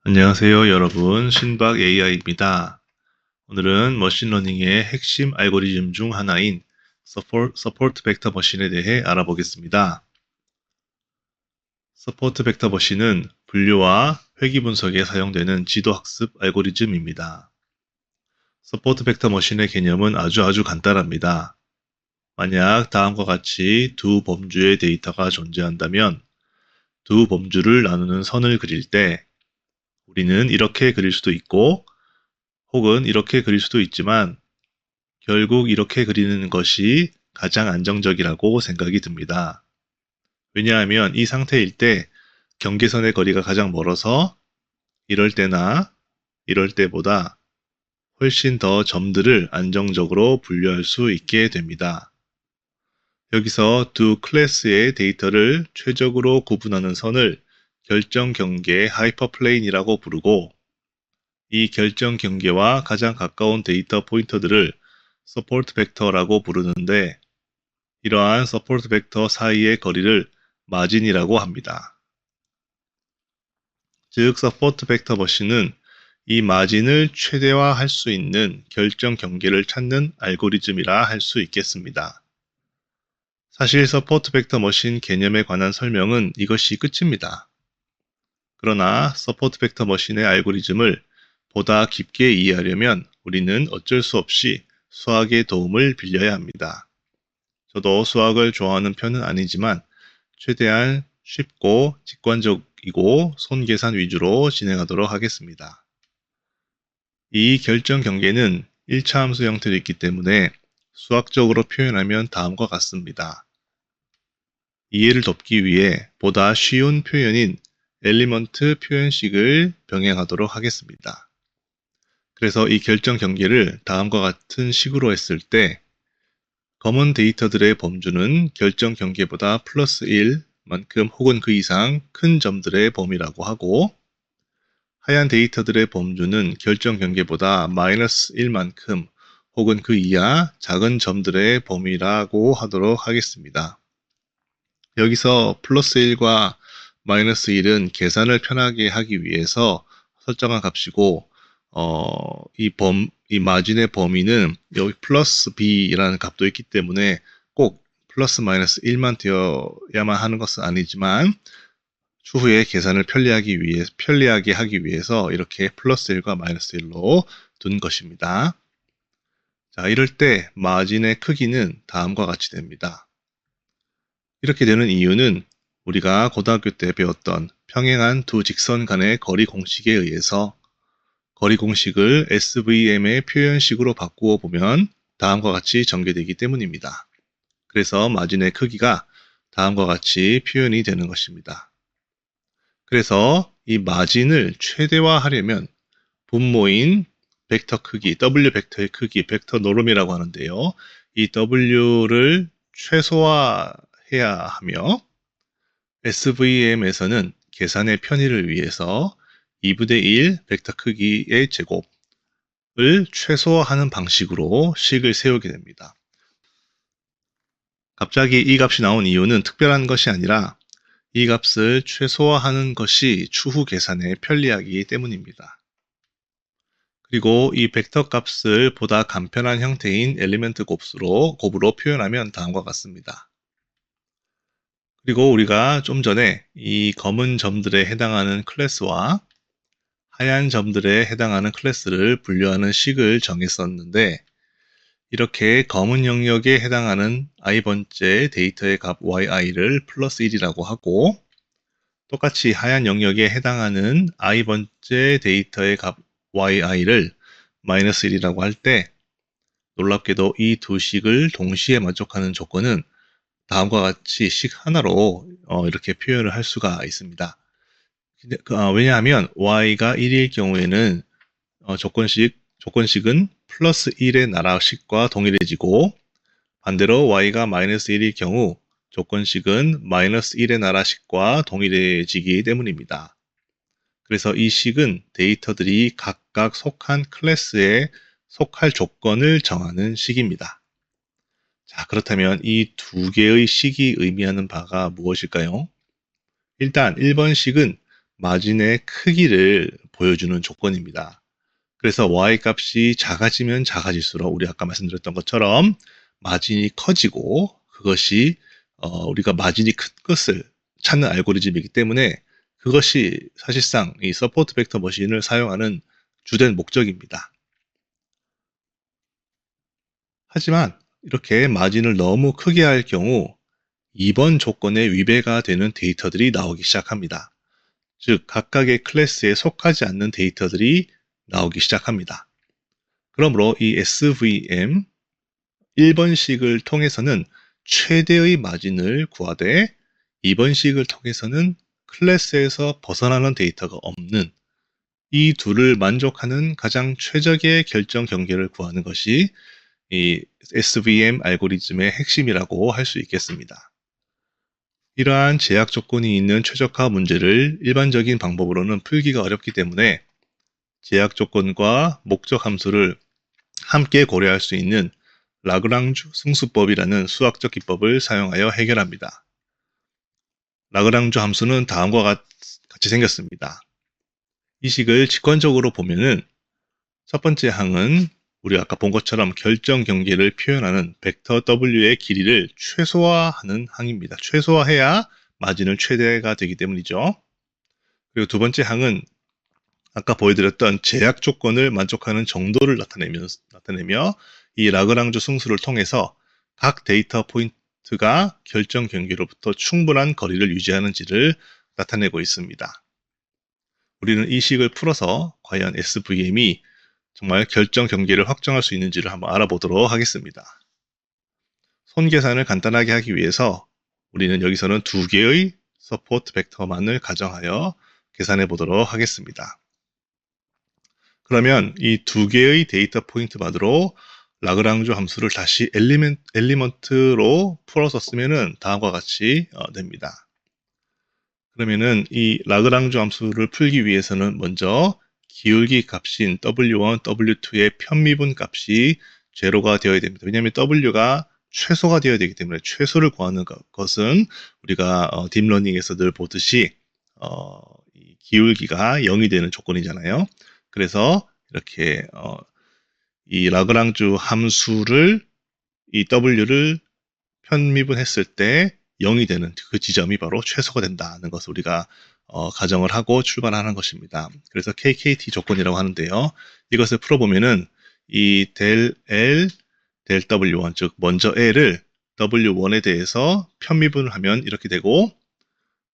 안녕하세요, 여러분. 신박 AI입니다. 오늘은 머신러닝의 핵심 알고리즘 중 하나인 서포트 벡터 머신에 대해 알아보겠습니다. 서포트 벡터 머신은 분류와 회귀 분석에 사용되는 지도 학습 알고리즘입니다. 서포트 벡터 머신의 개념은 아주 간단합니다. 만약 다음과 같이 두 범주의 데이터가 존재한다면 두 범주를 나누는 선을 그릴 때 우리는 이렇게 그릴 수도 있고 혹은 이렇게 그릴 수도 있지만 결국 이렇게 그리는 것이 가장 안정적이라고 생각이 듭니다. 왜냐하면 이 상태일 때 경계선의 거리가 가장 멀어서 이럴 때나 이럴 때보다 훨씬 더 점들을 안정적으로 분류할 수 있게 됩니다. 여기서 두 클래스의 데이터를 최적으로 구분하는 선을 결정 경계 하이퍼플레인이라고 부르고 이 결정 경계와 가장 가까운 데이터 포인터들을 서포트 벡터라고 부르는데 이러한 서포트 벡터 사이의 거리를 마진이라고 합니다. 즉, 서포트 벡터 머신은 이 마진을 최대화할 수 있는 결정 경계를 찾는 알고리즘이라 할 수 있겠습니다. 사실 서포트 벡터 머신 개념에 관한 설명은 이것이 끝입니다. 그러나 서포트 벡터 머신의 알고리즘을 보다 깊게 이해하려면 우리는 어쩔 수 없이 수학의 도움을 빌려야 합니다. 저도 수학을 좋아하는 편은 아니지만 최대한 쉽고 직관적이고 손계산 위주로 진행하도록 하겠습니다. 이 결정 경계는 1차 함수 형태로 있기 때문에 수학적으로 표현하면 다음과 같습니다. 이해를 돕기 위해 보다 쉬운 표현인 엘리먼트 표현식을 병행하도록 하겠습니다. 그래서 이 결정 경계를 다음과 같은 식으로 했을 때 검은 데이터들의 범주는 결정 경계보다 플러스 1만큼 혹은 그 이상 큰 점들의 범위라고 하고 하얀 데이터들의 범주는 결정 경계보다 마이너스 1만큼 혹은 그 이하 작은 점들의 범위라고 하도록 하겠습니다. 여기서 플러스 1과 마이너스 1은 계산을 편하게 하기 위해서 설정한 값이고 이 마진의 범위는 여기 플러스 b라는 값도 있기 때문에 꼭 플러스 마이너스 1만 되어야만 하는 것은 아니지만 추후에 계산을 편리하게 하기 위해서 이렇게 플러스 1과 마이너스 1로 둔 것입니다. 자, 이럴 때 마진의 크기는 다음과 같이 됩니다. 이렇게 되는 이유는 우리가 고등학교 때 배웠던 평행한 두 직선 간의 거리 공식에 의해서 거리 공식을 SVM의 표현식으로 바꾸어 보면 다음과 같이 전개되기 때문입니다. 그래서 마진의 크기가 다음과 같이 표현이 되는 것입니다. 그래서 이 마진을 최대화하려면 분모인 벡터 크기, W 벡터의 크기, 벡터 노름이라고 하는데요. 이 W를 최소화해야 하며 SVM에서는 계산의 편의를 위해서 2분의 1 벡터 크기의 제곱을 최소화하는 방식으로 식을 세우게 됩니다. 갑자기 이 값이 나온 이유는 특별한 것이 아니라 이 값을 최소화하는 것이 추후 계산에 편리하기 때문입니다. 그리고 이 벡터 값을 보다 간편한 형태인 엘리멘트 곱으로 표현하면 다음과 같습니다. 그리고 우리가 좀 전에 이 검은 점들에 해당하는 클래스와 하얀 점들에 해당하는 클래스를 분류하는 식을 정했었는데 이렇게 검은 영역에 해당하는 i번째 데이터의 값 yi를 플러스 1이라고 하고 똑같이 하얀 영역에 해당하는 i번째 데이터의 값 yi를 마이너스 1이라고 할 때 놀랍게도 이 두 식을 동시에 만족하는 조건은 다음과 같이 식 하나로 이렇게 표현을 할 수가 있습니다. 왜냐하면 y가 1일 경우에는 조건식은 플러스 1의 나라식과 동일해지고 반대로 y가 마이너스 1일 경우 조건식은 마이너스 1의 나라식과 동일해지기 때문입니다. 그래서 이 식은 데이터들이 각각 속한 클래스에 속할 조건을 정하는 식입니다. 자, 그렇다면 이 두 개의 식이 의미하는 바가 무엇일까요? 일단 1번 식은 마진의 크기를 보여주는 조건입니다. 그래서 y값이 작아지면 작아질수록 우리 아까 말씀드렸던 것처럼 마진이 커지고, 그것이 우리가 마진이 큰 것을 찾는 알고리즘이기 때문에 그것이 사실상 이 서포트 벡터 머신을 사용하는 주된 목적입니다. 하지만 이렇게 마진을 너무 크게 할 경우 이번 조건에 위배가 되는 데이터들이 나오기 시작합니다. 즉, 각각의 클래스에 속하지 않는 데이터들이 나오기 시작합니다. 그러므로 이 SVM 1번식을 통해서는 최대의 마진을 구하되 2번식을 통해서는 클래스에서 벗어나는 데이터가 없는 이 둘을 만족하는 가장 최적의 결정 경계를 구하는 것이 이 SVM 알고리즘의 핵심이라고 할 수 있겠습니다. 이러한 제약 조건이 있는 최적화 문제를 일반적인 방법으로는 풀기가 어렵기 때문에 제약 조건과 목적 함수를 함께 고려할 수 있는 라그랑주 승수법이라는 수학적 기법을 사용하여 해결합니다. 라그랑주 함수는 다음과 같이 생겼습니다. 이 식을 직관적으로 보면은 첫 번째 항은 우리 아까 본 것처럼 결정 경계를 표현하는 벡터 W의 길이를 최소화하는 항입니다. 최소화해야 마진은 최대가 되기 때문이죠. 그리고 두 번째 항은 아까 보여드렸던 제약 조건을 만족하는 정도를 나타내며 이 라그랑주 승수를 통해서 각 데이터 포인트가 결정 경계로부터 충분한 거리를 유지하는지를 나타내고 있습니다. 우리는 이 식을 풀어서 과연 SVM이 정말 결정 경계를 확정할 수 있는지를 한번 알아보도록 하겠습니다. 손 계산을 간단하게 하기 위해서 우리는 여기서는 두 개의 서포트 벡터만을 가정하여 계산해 보도록 하겠습니다. 그러면 이 두 개의 데이터 포인트만으로 라그랑주 함수를 다시 엘리먼트로 풀어서 쓰면은 다음과 같이 됩니다. 그러면은 이 라그랑주 함수를 풀기 위해서는 먼저 기울기 값인 W1, W2의 편미분 값이 제로가 되어야 됩니다. 왜냐하면 W가 최소가 되어야 되기 때문에 최소를 구하는 것은 우리가 딥러닝에서 늘 보듯이 이 기울기가 0이 되는 조건이잖아요. 그래서 이렇게 이 라그랑주 함수를 이 W를 편미분했을 때 0이 되는 그 지점이 바로 최소가 된다는 것을 우리가 가정을 하고 출발하는 것입니다. 그래서 KKT 조건이라고 하는데요. 이것을 풀어보면은 이 델 L, 델 W1, 즉 먼저 L을 W1에 대해서 편미분을 하면 이렇게 되고,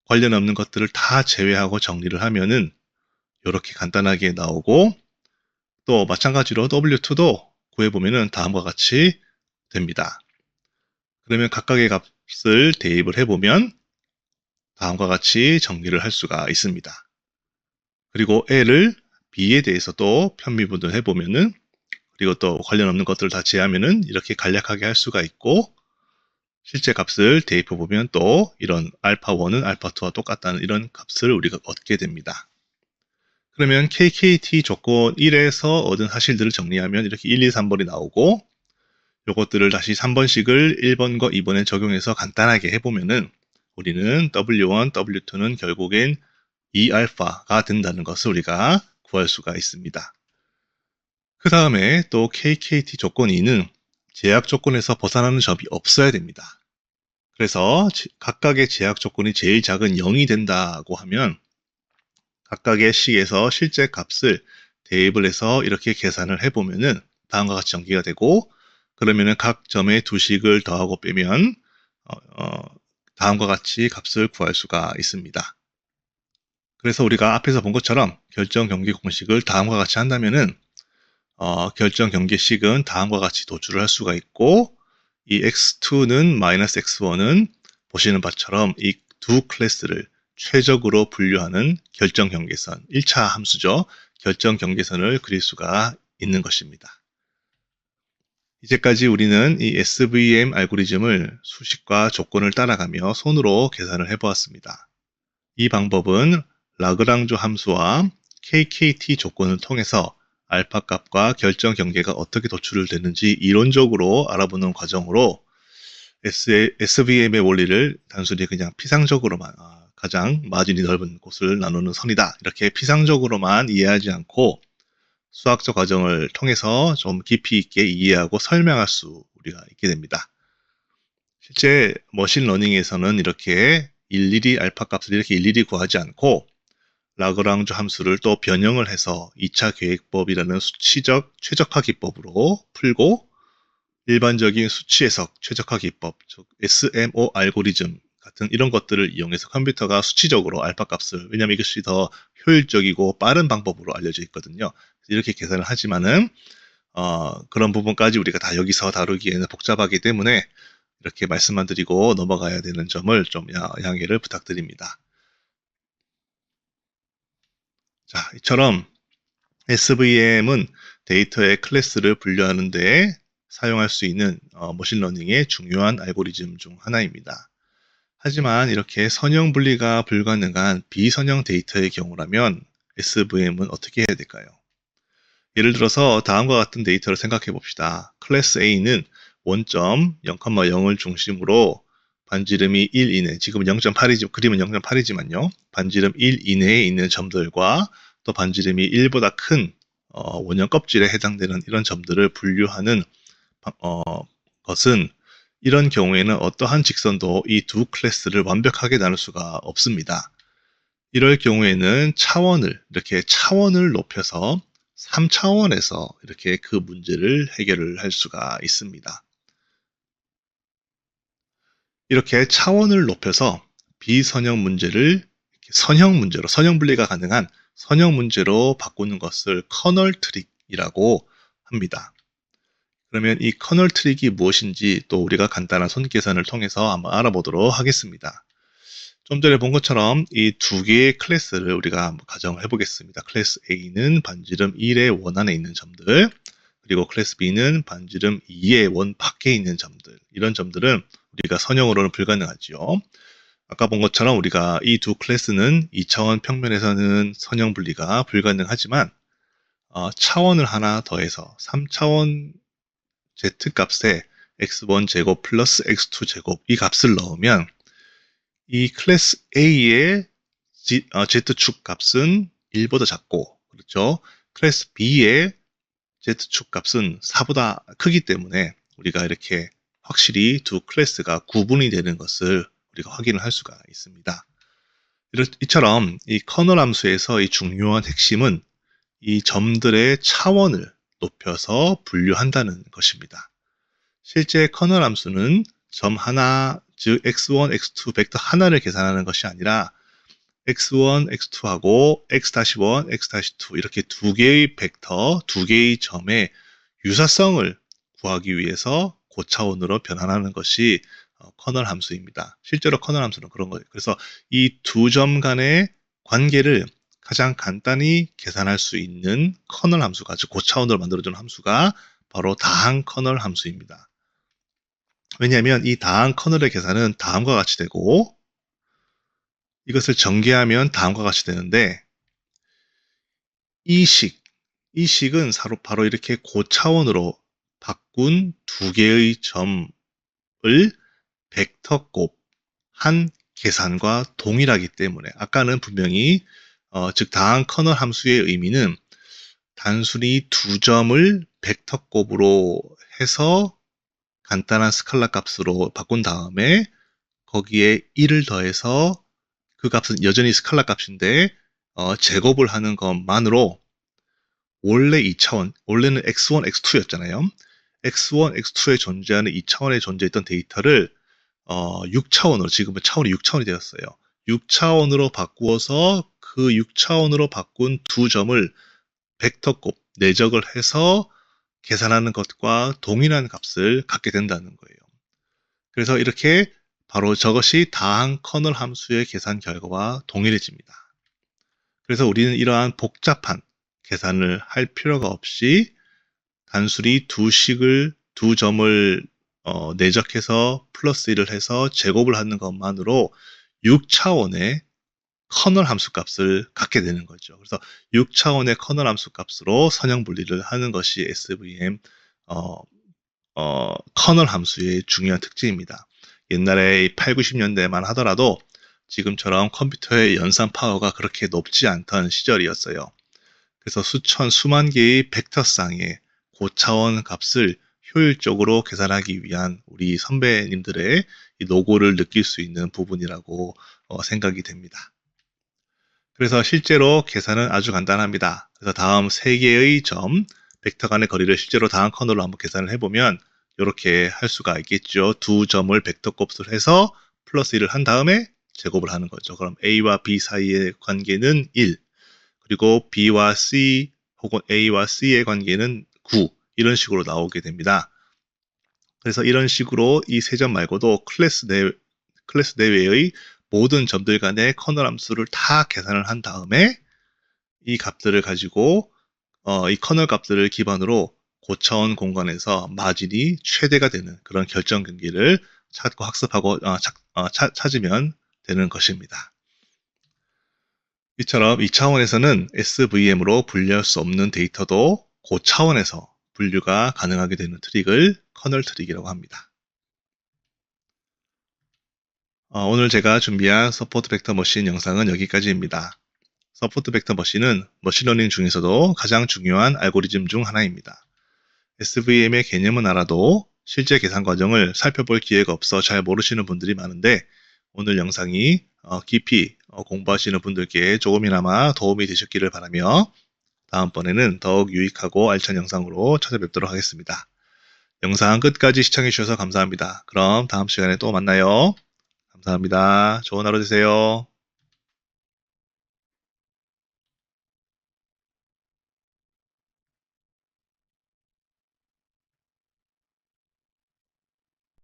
관련 없는 것들을 다 제외하고 정리를 하면은 이렇게 간단하게 나오고, 또 마찬가지로 W2도 구해보면은 다음과 같이 됩니다. 그러면 각각의 값을 대입을 해보면 다음과 같이 정리를 할 수가 있습니다. 그리고 L을 B에 대해서도 편미분을 해보면은, 그리고 또 관련 없는 것들을 다 제하면은 이렇게 간략하게 할 수가 있고, 실제 값을 대입해보면 또 이런 알파1은 알파2와 똑같다는 이런 값을 우리가 얻게 됩니다. 그러면 KKT 조건 1에서 얻은 사실들을 정리하면 이렇게 1, 2, 3번이 나오고, 요것들을 다시 3번식을 1번과 2번에 적용해서 간단하게 해보면은 우리는 W1, W2는 결국엔 2알파가 된다는 것을 우리가 구할 수가 있습니다. 그 다음에 또 KKT 조건 2는 제약 조건에서 벗어나는 점이 없어야 됩니다. 그래서 각각의 제약 조건이 제일 작은 0이 된다고 하면 각각의 식에서 실제 값을 대입을 해서 이렇게 계산을 해보면은 다음과 같이 전개가 되고, 그러면은 각 점의 두 식을 더하고 빼면 다음과 같이 값을 구할 수가 있습니다. 그래서 우리가 앞에서 본 것처럼 결정 경계 공식을 다음과 같이 한다면은 결정 경계식은 다음과 같이 도출을 할 수가 있고, 이 x2는 마이너스 x1은 보시는 바처럼 이 두 클래스를 최적으로 분류하는 결정 경계선, 1차 함수죠. 결정 경계선을 그릴 수가 있는 것입니다. 이제까지 우리는 이 SVM 알고리즘을 수식과 조건을 따라가며 손으로 계산을 해보았습니다. 이 방법은 라그랑주 함수와 KKT 조건을 통해서 알파 값과 결정 경계가 어떻게 도출되는지 이론적으로 알아보는 과정으로 SVM의 원리를 단순히 그냥 피상적으로만 가장 마진이 넓은 곳을 나누는 선이다. 이렇게 피상적으로만 이해하지 않고 수학적 과정을 통해서 좀 깊이 있게 이해하고 설명할 수 우리가 있게 됩니다. 실제 머신러닝에서는 이렇게 일일이 알파 값을 이렇게 일일이 구하지 않고 라그랑주 함수를 또 변형을 해서 2차 계획법이라는 수치적 최적화 기법으로 풀고 일반적인 수치 해석 최적화 기법, 즉 SMO 알고리즘 같은 이런 것들을 이용해서 컴퓨터가 수치적으로 알파 값을, 왜냐하면 이것이 더 효율적이고 빠른 방법으로 알려져 있거든요. 이렇게 계산을 하지만은 그런 부분까지 우리가 다 여기서 다루기에는 복잡하기 때문에 이렇게 말씀만 드리고 넘어가야 되는 점을 좀 양해를 부탁드립니다. 자, 이처럼 SVM은 데이터의 클래스를 분류하는 데 사용할 수 있는 머신러닝의 중요한 알고리즘 중 하나입니다. 하지만 이렇게 선형 분리가 불가능한 비선형 데이터의 경우라면 SVM은 어떻게 해야 될까요? 예를 들어서 다음과 같은 데이터를 생각해 봅시다. 클래스 A는 원점 0,0을 중심으로 반지름이 1 이내, 지금은 0.8이지, 그림은 0.8이지만요. 반지름 1 이내에 있는 점들과 또 반지름이 1보다 큰 원형 껍질에 해당되는 이런 점들을 분류하는 것은, 이런 경우에는 어떠한 직선도 이 두 클래스를 완벽하게 나눌 수가 없습니다. 이럴 경우에는 이렇게 차원을 높여서 3차원에서 이렇게 그 문제를 해결을 할 수가 있습니다. 이렇게 차원을 높여서 비선형 문제를 선형 문제로, 선형 분리가 가능한 선형 문제로 바꾸는 것을 커널 트릭이라고 합니다. 그러면 이 커널 트릭이 무엇인지 또 우리가 간단한 손계산을 통해서 한번 알아보도록 하겠습니다. 좀 전에 본 것처럼 이 두 개의 클래스를 우리가 한번 가정을 해보겠습니다. 클래스 A는 반지름 1의 원 안에 있는 점들, 그리고 클래스 B는 반지름 2의 원 밖에 있는 점들. 이런 점들은 우리가 선형으로는 불가능하죠. 아까 본 것처럼 우리가 이 두 클래스는 2차원 평면에서는 선형 분리가 불가능하지만 차원을 하나 더해서 3차원 z값에 x1 제곱 플러스 x2 제곱 이 값을 넣으면 이 클래스 A의 z축 값은 1보다 작고, 그렇죠? 클래스 B의 z축 값은 4보다 크기 때문에 우리가 이렇게 확실히 두 클래스가 구분이 되는 것을 우리가 확인을 할 수가 있습니다. 이처럼 이 커널 함수에서 이 중요한 핵심은 이 점들의 차원을 높여서 분류한다는 것입니다. 실제 커널 함수는 점 하나, 즉 x1, x2 벡터 하나를 계산하는 것이 아니라 x1, x2하고 x-1, x-2 이렇게 두 개의 벡터, 두 개의 점의 유사성을 구하기 위해서 고차원으로 변환하는 것이 커널 함수입니다. 실제로 커널 함수는 그런 거예요. 그래서 이 두 점 간의 관계를 가장 간단히 계산할 수 있는 커널 함수가, 즉 고차원으로 만들어주는 함수가 바로 다항 커널 함수입니다. 왜냐하면 이 다항 커널의 계산은 다음과 같이 되고, 이것을 전개하면 다음과 같이 되는데, 이 식은 바로 이렇게 고차원으로 바꾼 두 개의 점을 벡터 곱한 계산과 동일하기 때문에, 아까는 분명히 즉 다항 커널 함수의 의미는 단순히 두 점을 벡터 곱으로 해서 간단한 스칼라 값으로 바꾼 다음에 거기에 1을 더해서 그 값은 여전히 스칼라 값인데 제곱을 하는 것만으로 원래 2차원, 원래는 x1, x2였잖아요. x1, x2에 존재하는 2차원에 존재했던 데이터를 6차원으로, 지금은 차원이 6차원이 되었어요. 6차원으로 바꾸어서 그 6차원으로 바꾼 두 점을 벡터 곱, 내적을 해서 계산하는 것과 동일한 값을 갖게 된다는 거예요. 그래서 이렇게 바로 저것이 다항 커널 함수의 계산 결과와 동일해집니다. 그래서 우리는 이러한 복잡한 계산을 할 필요가 없이 단순히 두 점을 내적해서 플러스 1을 해서 제곱을 하는 것만으로 6차원의 커널 함수 값을 갖게 되는 거죠. 그래서 6차원의 커널 함수 값으로 선형 분리를 하는 것이 SVM 커널 함수의 중요한 특징입니다. 옛날에 8, 90년대만 하더라도 지금처럼 컴퓨터의 연산 파워가 그렇게 높지 않던 시절이었어요. 그래서 수만 개의 벡터쌍의 고차원 값을 효율적으로 계산하기 위한 우리 선배님들의 이 노고를 느낄 수 있는 부분이라고 생각이 됩니다. 그래서 실제로 계산은 아주 간단합니다. 그래서 다음 3개의 점, 벡터 간의 거리를 실제로 다음 커널로 한번 계산을 해보면 이렇게 할 수가 있겠죠. 두 점을 벡터 값을 해서 플러스 1을 한 다음에 제곱을 하는 거죠. 그럼 A와 B 사이의 관계는 1, 그리고 B와 C 혹은 A와 C의 관계는 9, 이런 식으로 나오게 됩니다. 그래서 이런 식으로 이 세 점 말고도 클래스 내외의 모든 점들 간의 커널 함수를 다 계산을 한 다음에 이 값들을 가지고 이 커널 값들을 기반으로 고차원 공간에서 마진이 최대가 되는 그런 결정 경기를 찾고 학습하고 찾으면 되는 것입니다. 이처럼 2차원에서는 SVM으로 분류할 수 없는 데이터도 고차원에서 분류가 가능하게 되는 트릭을 커널 트릭이라고 합니다. 오늘 제가 준비한 서포트 벡터 머신 영상은 여기까지입니다. 서포트 벡터 머신은 머신러닝 중에서도 가장 중요한 알고리즘 중 하나입니다. SVM의 개념은 알아도 실제 계산 과정을 살펴볼 기회가 없어 잘 모르시는 분들이 많은데 오늘 영상이 깊이 공부하시는 분들께 조금이나마 도움이 되셨기를 바라며 다음번에는 더욱 유익하고 알찬 영상으로 찾아뵙도록 하겠습니다. 영상 끝까지 시청해주셔서 감사합니다. 그럼 다음 시간에 또 만나요. 감사합니다. 좋은 하루 되세요.